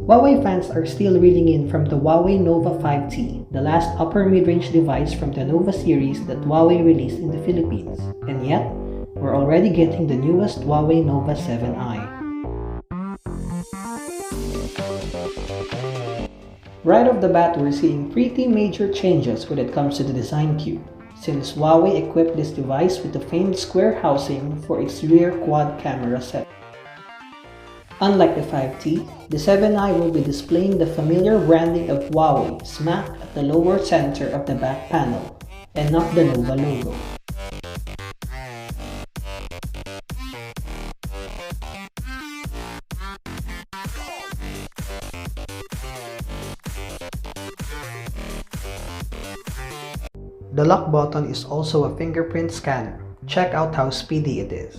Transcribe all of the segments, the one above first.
Huawei fans are still reeling in from the Huawei Nova 5T, the last upper mid-range device from the Nova series that Huawei released in the Philippines. And yet, we're already getting the newest Huawei Nova 7i. Right off the bat, we're seeing pretty major changes when it comes to the design cube, since Huawei equipped this device with the famed square housing for its rear quad camera setup. Unlike the 5T, the 7i will be displaying the familiar branding of Huawei smack at the lower center of the back panel, and not the Nova logo. The lock button is also a fingerprint scanner. Check out how speedy it is.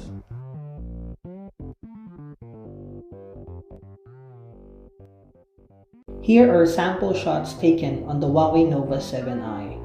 Here are sample shots taken on the Huawei Nova 7i.